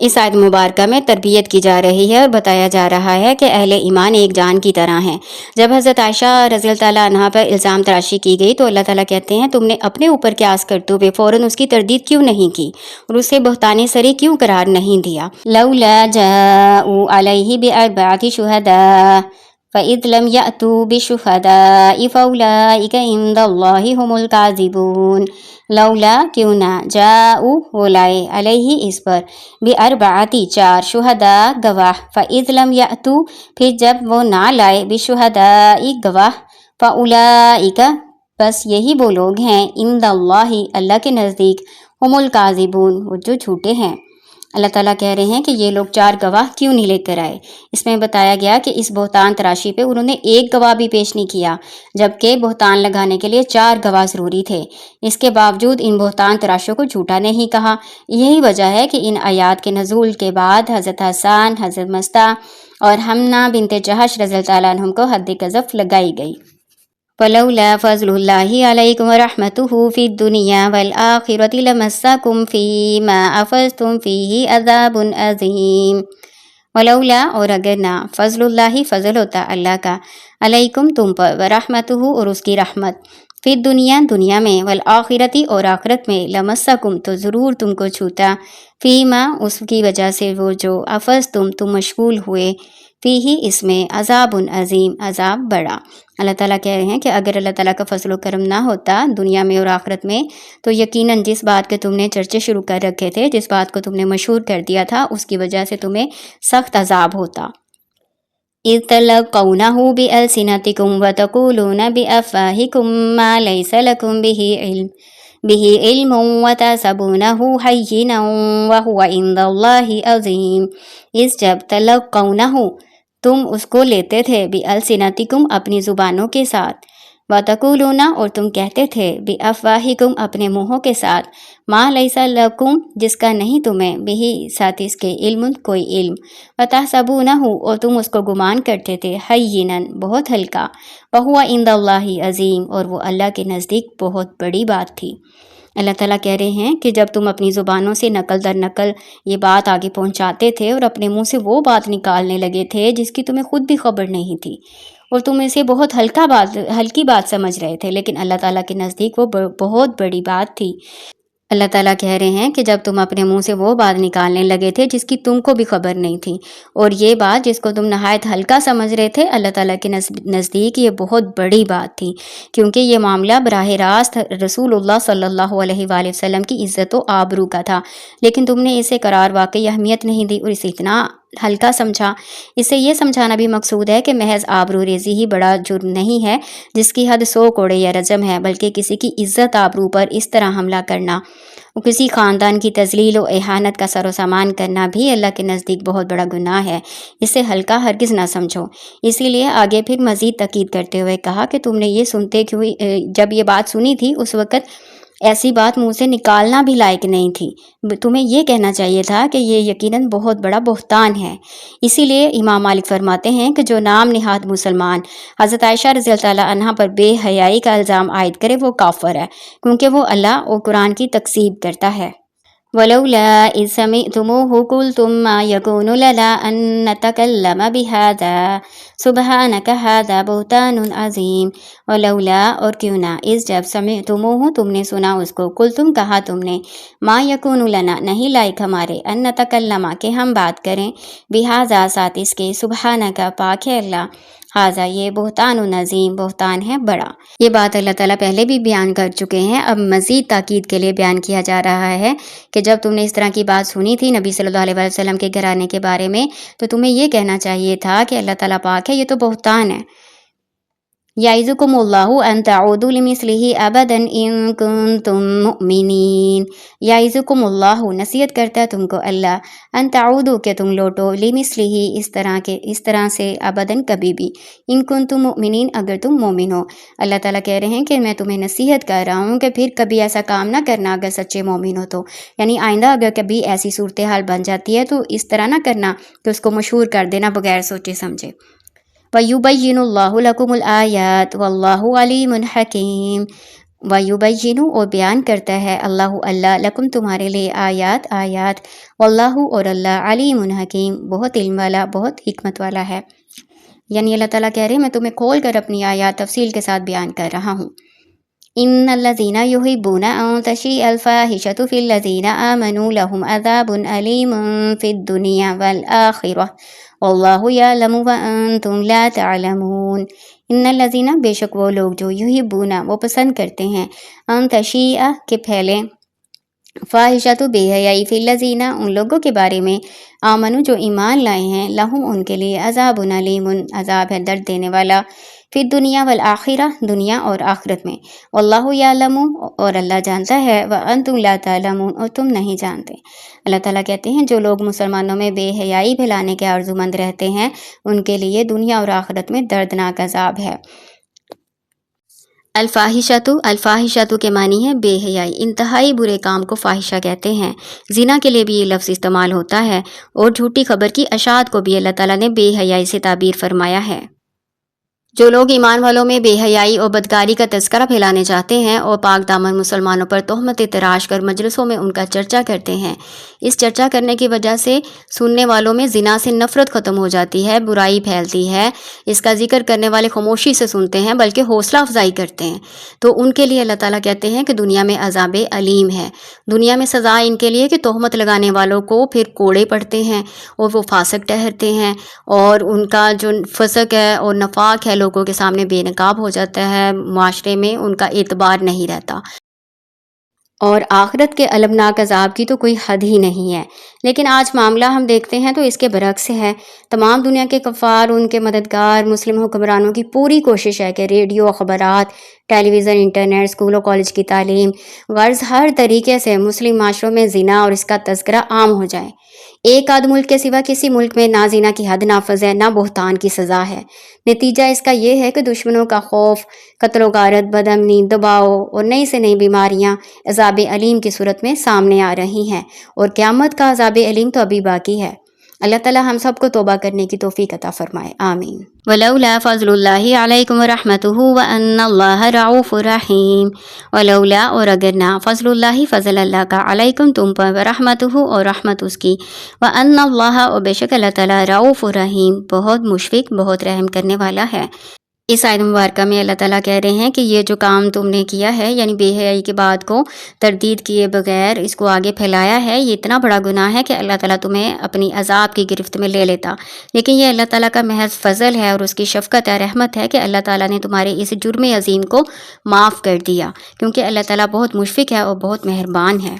اس آیت مبارکہ میں تربیت کی جا رہی ہے اور بتایا جا رہا ہے کہ اہل ایمان ایک جان کی طرح ہیں۔ جب حضرت عائشہ رضی اللہ تعالیٰ عنہا پر الزام تراشی کی گئی تو اللہ تعالیٰ کہتے ہیں تم نے اپنے اوپر قیاس کرتے ہوئے فوراً اس کی تردید کیوں نہیں کی اور اسے بہتان صریح کیوں قرار نہیں دیا؟ لولا جاءوا علیہ باربعۃ شہداء فإذ لم يأتوا بالشهداء فأولئك عند الله هم الكاذبون۔ لولا کیوں نہ جاؤ وہ لائے علیہ اس پر باربعۃ چار شہداء گواہ فإذ لم يأتوا پھر جب وہ نہ لائے بالشہداء گواہ فأولئک بس یہی وہ لوگ ہیں عند اللہ اللہ کے نزدیک هم الكاذبون وہ جو جھوٹے ہیں۔ اللہ تعالیٰ کہہ رہے ہیں کہ یہ لوگ چار گواہ کیوں نہیں لے کر آئے؟ اس میں بتایا گیا کہ اس بہتان تراشی پہ انہوں نے ایک گواہ بھی پیش نہیں کیا، جبکہ بہتان لگانے کے لیے چار گواہ ضروری تھے۔ اس کے باوجود ان بہتان تراشوں کو جھوٹا نہیں کہا۔ یہی وجہ ہے کہ ان آیات کے نزول کے بعد حضرت حسان، حضرت مستہ اور حمنہ بنت جہش رضی اللہ تعالیٰ عنہم کو حد قذف لگائی گئی۔ وَلَوْلَا فَضْلُ اللَّهِ عَلَيْكُمْ وَرَحْمَتُهُ فِي الدُّنْيَا وَالْآخِرَةِ لَمَسَّكُمْ فِي مَا أَفَضْتُمْ فِيهِ عَذَابٌ عَظِيمٌ۔ ولولا اور اگر نہ فضل اللہ فضل ہوتا اللہ کا علیکم تم پر ورحمتہ اور اس کی رحمت فی دنیا دنیا میں والآخرتی اور آخرت میں لمسکم تو ضرور تم کو چھوتا فیما اس کی وجہ سے وہ جو افض تم مشغول ہوئے فی ہی اس میں عذاب عظیم عذاب بڑا۔ اللہ تعالیٰ کہہ رہے ہیں کہ اگر اللہ تعالیٰ کا فضل و کرم نہ ہوتا دنیا میں اور آخرت میں تو یقیناً جس بات کے تم نے چرچے شروع کر رکھے تھے، جس بات کو تم نے مشہور کر دیا تھا، اس کی وجہ سے تمہیں سخت عذاب ہوتا۔ اذ تلقونه بألسنتكم وتقولون بأفواهكم ما ليس لكم به علم وتحسبونه هينا وهو عند الله عظيم۔ اس جب تلقونه تم اس کو لیتے تھے بألسنتکم اپنی زبانوں کے ساتھ، وتقولون اور تم کہتے تھے بأفواہکم اپنے منہوں کے ساتھ، ما لیس لکم جس کا نہیں تمہیں بہ ساتھ اس کے علم کوئی علم، وتحسبونہ اور تم اس کو گمان کرتے تھے ہینا بہت ہلکا، وہو عند اللہ عظیم اور وہ اللہ کے نزدیک بہت بڑی بات تھی۔ اللہ تعالیٰ کہہ رہے ہیں کہ جب تم اپنی زبانوں سے نقل در نقل یہ بات آگے پہنچاتے تھے اور اپنے منہ سے وہ بات نکالنے لگے تھے جس کی تمہیں خود بھی خبر نہیں تھی اور تم اسے بہت ہلکی بات سمجھ رہے تھے، لیکن اللہ تعالیٰ کے نزدیک وہ بہت بڑی بات تھی۔ اللہ تعالیٰ کہہ رہے ہیں کہ جب تم اپنے منہ سے وہ بات نکالنے لگے تھے جس کی تم کو بھی خبر نہیں تھی، اور یہ بات جس کو تم نہایت ہلکا سمجھ رہے تھے اللہ تعالیٰ کے نزدیک یہ بہت بڑی بات تھی، کیونکہ یہ معاملہ براہ راست رسول اللہ صلی اللہ علیہ وآلہ وسلم کی عزت و آبرو کا تھا، لیکن تم نے اسے قرار واقعی اہمیت نہیں دی اور اسے اتنا ہلکا سمجھا۔ اس سے یہ سمجھانا بھی مقصود ہے کہ محض آبرو ریزی ہی بڑا جرم نہیں ہے جس کی حد 100 کوڑے یا رجم ہے، بلکہ کسی کی عزت آبرو پر اس طرح حملہ کرنا اور کسی خاندان کی تذلیل و اہانت کا سر و سامان کرنا بھی اللہ کے نزدیک بہت بڑا گناہ ہے، اسے ہلکا ہرگز نہ سمجھو۔ اسی لیے آگے پھر مزید تاکید کرتے ہوئے کہا کہ تم نے یہ سنتے کیوں، جب یہ بات سنی تھی اس وقت ایسی بات منہ سے نکالنا بھی لائق نہیں تھی، تمہیں یہ کہنا چاہیے تھا کہ یہ یقیناً بہت بڑا بہتان ہے۔ اسی لیے امام مالک فرماتے ہیں کہ جو نام نہاد مسلمان حضرت عائشہ رضی اللہ تعالیٰ عنہ پر بے حیائی کا الزام عائد کرے وہ کافر ہے، کیونکہ وہ اللہ اور قرآن کی تکذیب کرتا ہے۔ وَلَوْلَا إِذْ سَمِعْتُمُوهُ قُلْتُمْ مَا يَكُونُ لَنَا أَن نَّتَكَلَّمَ بِهَٰذَا سُبْحَانَكَ هَٰذَا بُهْتَانٌ عَظِيمٌ۔ ولولا اور کیوں نہ اس جب سمعتموہ تم نے سنا اس کو، قل تم کہا تم نے، ما یکون لنا نہیں لائق ہمارے، ان نتکلم کہ ہم بات کریں، بہذا ساتھ اس کے، سبحانک پاک ہے اللہ، ہاذا یہ بہتان عظیم بہتان ہے بڑا۔ یہ بات اللہ تعالیٰ پہلے بھی بیان کر چکے ہیں، اب مزید تاکید کے لیے بیان کیا جا رہا ہے کہ جب تم نے اس طرح کی بات سنی تھی نبی صلی اللہ علیہ وسلم کے گھرانے کے بارے میں تو تمہیں یہ کہنا چاہیے تھا کہ اللہ تعالیٰ پاک ہے، یہ تو بہتان ہے۔ یعظکم اللہ ان تعودوا لمثلہ ابدا ان کنتم مؤمنین۔ یعظکم اللہ نصیحت کرتا ہے تم کو اللہ، ان تعودوا کہ تم لوٹو، لمثلہ اس طرح سے ابدا کبھی بھی، ان کنتم مؤمنین اگر تم مومن ہو۔ اللہ تعالیٰ کہہ رہے ہیں کہ میں تمہیں نصیحت کر رہا ہوں کہ پھر کبھی ایسا کام نہ کرنا اگر سچے مومن ہو تو، یعنی آئندہ اگر کبھی ایسی صورتحال بن جاتی ہے تو اس طرح نہ کرنا کہ اس کو مشہور کر دینا بغیر سوچے سمجھے۔ وَيُبَيِّنُ اللَّهُ لَكُمُ الْآيَاتِ وَاللَّهُ عَلِيمٌ حَكِيمٌ۔ وَيُبَيِّنُ اور بیان کرتا ہے اللہ اللہ لکم تمہارے لیے آیات واللہ اور اللہ علیم حکیم بہت علم والا بہت حکمت والا ہے۔ یعنی اللہ تعالیٰ کہہ رہے ہیں میں تمہیں کھول کر اپنی آیات تفصیل کے ساتھ بیان کر رہا ہوں۔ ان الذین یحبون ان تشیء الفاحشۃ فی الذین آمنوا لهم عذاب علیم فی الدنیا والآخرہ واللہ یعلم وانتم لا تعلمون۔ ان الذین بے شک وہ لوگ جو یحبون وہ پسند کرتے ہیں ان تشیء کہ پھیلیں فاحشۃ بے حیائی فی الذین ان لوگوں کے بارے میں آمنو جو ایمان لائے ہیں لہم ان کے لیے عذاب علیم عذاب ہے درد دینے والا فی الدنیا والآخرہ دنیا اور آخرت میں واللہ یعلم اور اللہ جانتا ہے وانتم لا تعلمون اور تم نہیں جانتے۔ اللہ تعالیٰ کہتے ہیں جو لوگ مسلمانوں میں بے حیائی پھیلانے کے آرزومند رہتے ہیں ان کے لیے دنیا اور آخرت میں دردناک عذاب ہے۔ الفاحشۃ کے معنی ہے بے حیائی، انتہائی برے کام کو فاحشہ کہتے ہیں۔ زنا کے لیے بھی یہ لفظ استعمال ہوتا ہے اور جھوٹی خبر کی اشاعت کو بھی اللہ تعالیٰ نے بے حیائی سے تعبیر فرمایا ہے۔ جو لوگ ایمان والوں میں بے حیائی اور بدکاری کا تذکرہ پھیلانے چاہتے ہیں اور پاک دامن مسلمانوں پر تہمت تراش کر مجلسوں میں ان کا چرچا کرتے ہیں، اس چرچا کرنے کی وجہ سے سننے والوں میں زنا سے نفرت ختم ہو جاتی ہے، برائی پھیلتی ہے، اس کا ذکر کرنے والے خاموشی سے سنتے ہیں بلکہ حوصلہ افزائی کرتے ہیں، تو ان کے لیے اللہ تعالیٰ کہتے ہیں کہ دنیا میں عذاب علیم ہے۔ دنیا میں سزا ان کے لیے کہ تہمت لگانے والوں کو پھر کوڑے پڑتے ہیں اور وہ فاسق ٹھہرتے ہیں اور ان کا جو فسق ہے اور نفاق ہے لوگوں کے سامنے بے نقاب ہو جاتا ہے، معاشرے میں ان کا اعتبار نہیں رہتا، اور آخرت کے المناک عذاب کی تو کوئی حد ہی نہیں ہے۔ لیکن آج معاملہ ہم دیکھتے ہیں تو اس کے برعکس ہے۔ تمام دنیا کے کفار ان کے مددگار مسلم حکمرانوں کی پوری کوشش ہے کہ ریڈیو، اخبارات، ٹیلی ویژن، انٹرنیٹ، اسکول و کالج کی تعلیم غرض ہر طریقے سے مسلم معاشروں میں زنا اور اس کا تذکرہ عام ہو جائے۔ ایک آدھ ملک کے سوا کسی ملک میں نہ زنا کی حد نافذ ہے، نہ بہتان کی سزا ہے۔ نتیجہ اس کا یہ ہے کہ دشمنوں کا خوف، قتل و غارت، بد امنی، دباؤ اور نئی سے نئی بیماریاں عذاب علیم کی صورت میں سامنے آ رہی ہیں، اور قیامت کا عذاب علیم تو ابھی باقی ہے۔ اللہ تعالی ہم سب کو توبہ کرنے کی توفیق عطا فرمائے، آمین۔ ولولا فضل اللہ علیکم ورحمتہ وان اللہ رعوف رحیم۔ ولولا اور اگر نہ فضل اللہ فضل اللہ کا علیکم تم پر ورحمتہ اور رحمت اس کی وان اللہ اور بے شک اللہ تعالی رعوف رحیم بہت مشفق بہت رحم کرنے والا ہے۔ اس آیت مبارکہ میں اللہ تعالیٰ کہہ رہے ہیں کہ یہ جو کام تم نے کیا ہے، یعنی بے حیائی کی بات کو تردید کیے بغیر اس کو آگے پھیلایا ہے، یہ اتنا بڑا گناہ ہے کہ اللہ تعالیٰ تمہیں اپنی عذاب کی گرفت میں لے لیتا، لیکن یہ اللہ تعالیٰ کا محض فضل ہے اور اس کی شفقت ہے، رحمت ہے کہ اللہ تعالیٰ نے تمہارے اس جرم عظیم کو معاف کر دیا، کیونکہ اللہ تعالیٰ بہت مشفق ہے اور بہت مہربان ہے۔